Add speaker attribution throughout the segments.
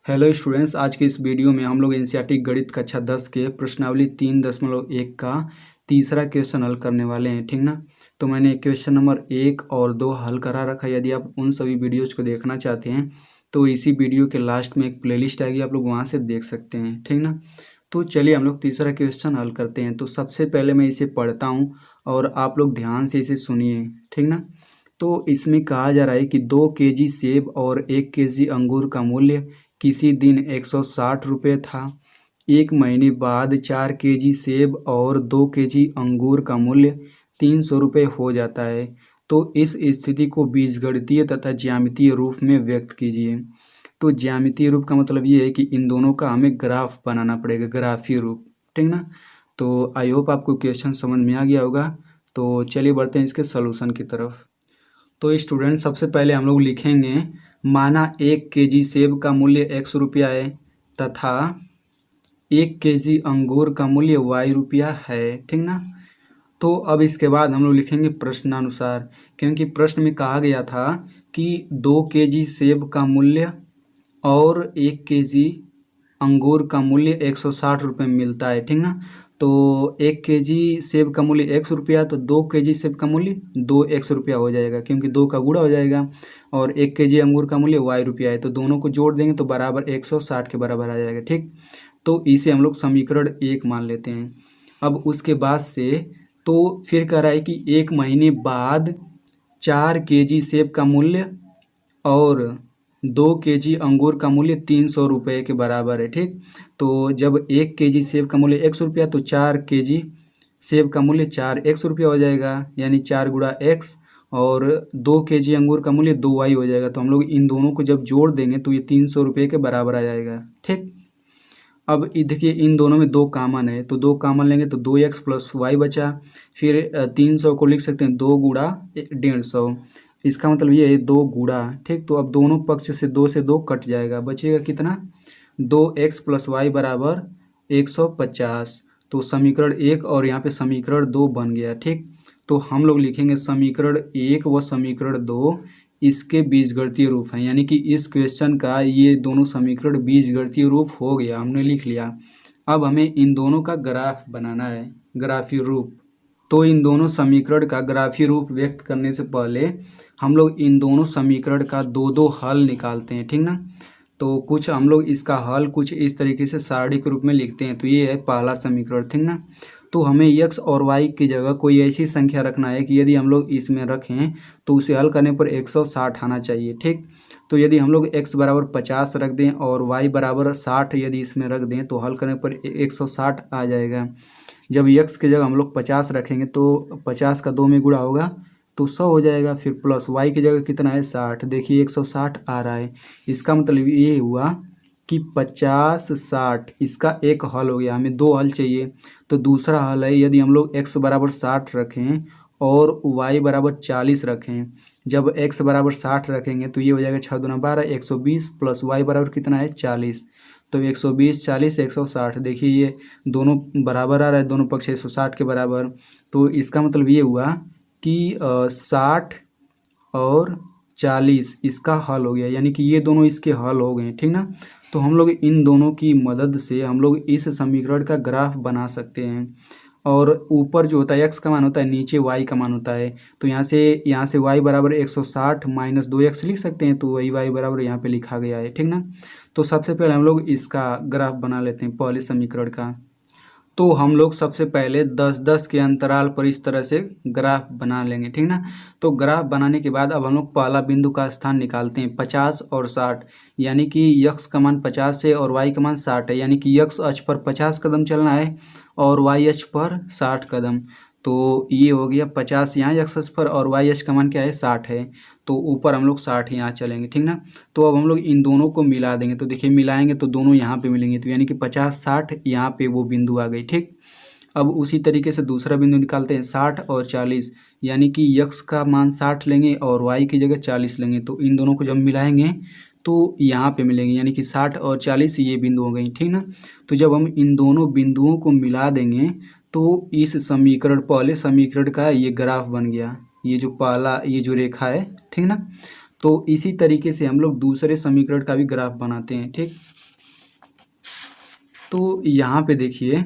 Speaker 1: Hello students, आज के इस वीडियो में हम लोग एनसीईआरटी गणित कक्षा 10 के प्रश्नावली 3.1 का तीसरा क्वेश्चन हल करने वाले हैं। ठीक ना। तो मैंने क्वेश्चन नंबर 1 और 2 हल करा रखा है। यदि आप उन सभी वीडियोज़ को देखना चाहते हैं तो इसी वीडियो के लास्ट में एक प्लेलिस्ट आएगी, आप लोग वहाँ से देख सकते हैं। ठीक ना। तो चलिए हम लोग तीसरा क्वेश्चन हल करते हैं। तो सबसे पहले मैं इसे पढ़ता हूँ और आप लोग ध्यान से इसे सुनिए। ठीक ना। तो इसमें कहा जा रहा है कि 2 केजी सेब और 1 केजी अंगूर का मूल्य किसी दिन 160 रुपये था। एक महीने बाद 4 केजी सेब और 2 केजी अंगूर का मूल्य 300 रुपये हो जाता है। तो इस स्थिति को बीजगणितीय तथा ज्यामितीय रूप में व्यक्त कीजिए। तो ज्यामितीय रूप का मतलब ये है कि इन दोनों का हमें ग्राफ बनाना पड़ेगा, ग्राफीय रूप। ठीक ना। तो आई होप आपको क्वेश्चन समझ में आ गया होगा। तो चलिए बढ़ते हैं इसके सलूशन की तरफ। तो स्टूडेंट सबसे पहले हम लोग लिखेंगे, माना 1 केजी सेब का मूल्य x रुपया है तथा 1 केजी अंगूर का मूल्य y रुपया है। ठीक ना। तो अब इसके बाद हम लोग लिखेंगे प्रश्नानुसार, क्योंकि प्रश्न में कहा गया था कि 2 केजी सेब का मूल्य और 1 केजी अंगूर का मूल्य 160 रुपये मिलता है। ठीक ना। तो 1 केजी सेब का मूल्य x रुपया, तो 2 केजी सेब का मूल्य 2x रुपया हो जाएगा, क्योंकि 2 का गुणा हो जाएगा। और 1 केजी अंगूर का मूल्य y रुपया है, तो दोनों को जोड़ देंगे तो बराबर 160 के बराबर आ जाएगा। ठीक। तो इसे हम लोग समीकरण 1 मान लेते हैं। अब उसके बाद से तो फिर कह रहा है कि 1 महीने बाद 4 केजी सेब का मूल्य और 2 केजी अंगूर का मूल्य 300 रुपये के बराबर है। ठीक। तो जब 1 केजी सेब का मूल्य x रुपया, तो 4 केजी सेब का मूल्य 4x रुपया हो जाएगा, यानी 4 गुणा x, और 2 केजी अंगूर का मूल्य 2y हो जाएगा। तो हम लोग इन दोनों को जब जोड़ देंगे तो ये 300 रुपये के बराबर आ जाएगा। ठीक। अब देखिए इन दोनों में 2 कॉमन है, तो 2 कॉमन लेंगे तो 2x प्लस y बचा। फिर 300 को लिख सकते हैं 2 गुणा 150। इसका मतलब ये है 2 गुणा। ठीक। तो अब दोनों पक्ष से 2 से 2 कट जाएगा, बचेगा कितना, 2x प्लस वाई बराबर 150। तो समीकरण 1 और यहाँ पे समीकरण 2 बन गया। ठीक। तो हम लोग लिखेंगे समीकरण 1 व समीकरण 2 इसके बीजगणितीय रूप हैं, यानी कि इस क्वेश्चन का ये दोनों समीकरण बीजगणितीय रूप हो गया, हमने लिख लिया। अब हमें इन दोनों का ग्राफ बनाना है, ग्राफीय रूप। तो इन दोनों समीकरण का ग्राफीय रूप व्यक्त करने से पहले हम लोग इन दोनों समीकरण का 2 हल निकालते हैं। ठीक ना। तो कुछ हम लोग इसका हल कुछ इस तरीके से सारणी के रूप में लिखते हैं। तो ये है पहला समीकरण। ठीक ना। तो हमें x और y की जगह कोई ऐसी संख्या रखना है कि यदि हम लोग इसमें रखें तो उसे हल करने पर 160 आना चाहिए। ठीक। तो यदि हम लोग x बराबर 50 रख दें और y बराबर 60 यदि इसमें रख दें तो हल करने पर 160 आ जाएगा। जब x की जगह हम लोग 50 रखेंगे तो 50 का 2 में गुणा होगा तो 100 हो जाएगा। फिर प्लस y की जगह कितना है 60, देखिए 160 आ रहा है। इसका मतलब ये हुआ कि 50 60 इसका एक हल हो गया। हमें 2 हल चाहिए। तो दूसरा हल है, यदि हम लोग x बराबर 60 रखें और y बराबर 40 रखें। जब x बराबर 60 रखेंगे तो ये हो जाएगा 6 दूना 12, 120 प्लस y बराबर कितना है 40। तो 120 40 160, देखिए ये दोनों बराबर आ रहा है, दोनों पक्ष 160 के बराबर। तो इसका मतलब ये हुआ कि 60 और 40 इसका हल हो गया, यानी कि ये दोनों इसके हल हो गए। ठीक ना। तो हम लोग इन दोनों की मदद से हम लोग इस समीकरण का ग्राफ बना सकते हैं। और ऊपर जो होता है x का मान होता है, नीचे y का मान होता है। तो यहाँ से y बराबर 160 माइनस 2x लिख सकते हैं, तो वही y बराबर यहाँ पे लिखा गया है। ठीक ना। तो सबसे पहले हम लोग इसका ग्राफ बना लेते हैं, पहले समीकरण का। तो हम लोग सबसे पहले 10-10 के अंतराल पर इस तरह से ग्राफ बना लेंगे। ठीक ना। तो ग्राफ बनाने के बाद अब हम लोग पहला बिंदु का स्थान निकालते हैं, 50 और 60, यानी कि x का मान 50 है और y का मान 60 है, यानी कि x अक्ष पर 50 कदम चलना है और y अक्ष पर 60 कदम। तो ये हो गया 50 यहाँ x अक्ष पर और y अक्ष का मान क्या है 60 है। तो ऊपर हम लोग 60 यहाँ चलेंगे। ठीक ना। तो अब हम लोग इन दोनों को मिला देंगे, तो देखिए मिलाएंगे तो दोनों यहाँ पे मिलेंगे, तो यानी कि 50 60 यहाँ पे वो बिंदु आ गई। ठीक। अब उसी तरीके से दूसरा बिंदु निकालते हैं, 60 और 40, यानी कि x का मान 60 लेंगे और y की जगह 40 लेंगे। तो इन दोनों को जब मिलाएंगे तो यहाँ पे मिलेंगे, यानी कि 60 और 40 ये बिंदु हो गई। ठीक ना। तो जब हम इन दोनों बिंदुओं को मिला देंगे तो इस समीकरण, पहले समीकरण का ये ग्राफ बन गया, ये जो पहला ये जो रेखा है। ठीक ना। तो इसी तरीके से हम लोग दूसरे समीकरण का भी ग्राफ बनाते हैं। ठीक, तो यहाँ पे देखिए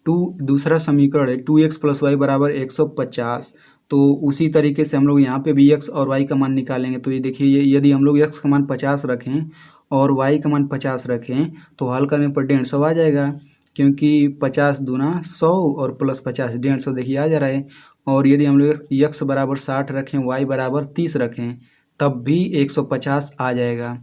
Speaker 1: दूसरा समीकरण है 2x + y = 150। तो उसी तरीके से हम लोग यहाँ पे भी x और y का मान निकालेंगे। तो ये देखिए, ये यदि हम लोग x का मान 50 रखें और y का मान 50 रखें तो हल करने पर 150 आ जाएगा, क्योंकि 50 दूना 100 और प्लस 50 150 देखिए आ जा रहा है। और यदि हम लोग x = 60 रखें, y = 30 रखें, तब भी 150 आ जाएगा।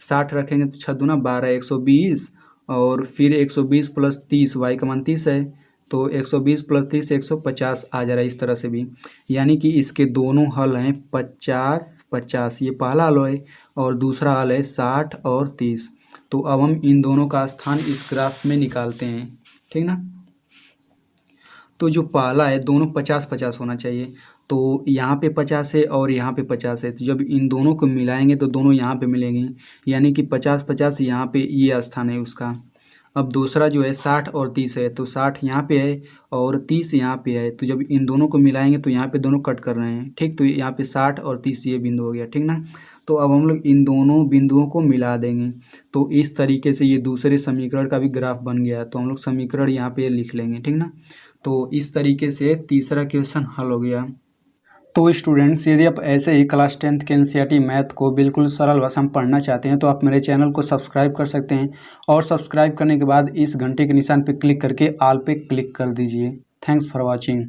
Speaker 1: 60 रखेंगे तो 6 दूना 12 120, और फिर 120 + 30 y का मान 30 है, तो 120 + 30 150 आ जा रहा है इस तरह से भी। यानी कि इसके दोनों हल हैं 50 50, ये पहला हल है, और दूसरा हल है 60 और 30। तो अब हम इन दोनों का स्थान इस ग्राफ में निकालते हैं। ठीक ना, तो जो पहला है दोनों 50 50 होना चाहिए। तो यहाँ पे 50 है और यहाँ पे 50 है, तो जब इन दोनों को मिलाएंगे तो दोनों यहाँ पे मिलेंगे, यानी कि 50 50 यहाँ पे ये स्थान है उसका। अब दूसरा जो है 60 और 30 है, तो 60 यहाँ पे है और 30 यहाँ पे है, तो जब इन दोनों को मिलाएंगे तो यहाँ पे दोनों कट कर रहे हैं। ठीक, तो यहाँ पे 60 और 30 ये बिंदु हो गया। ठीक ना, तो अब हम लोग इन दोनों बिंदुओं को मिला देंगे, तो इस तरीके से ये दूसरे समीकरण का भी ग्राफ बन गया। तो हम लोग समीकरण यहाँ पे लिख लेंगे। ठीक ना, तो इस तरीके से तीसरा क्वेश्चन हल हो गया। तो स्टूडेंट्स, यदि आप ऐसे ही क्लास 10th के एनसीईआरटी मैथ को बिल्कुल सरल भाषा में पढ़ना चाहते हैं तो आप मेरे चैनल को सब्सक्राइब कर सकते हैं, और सब्सक्राइब करने के बाद इस घंटे के निशान पर क्लिक करके ऑल पे क्लिक कर दीजिए। Thanks for watching.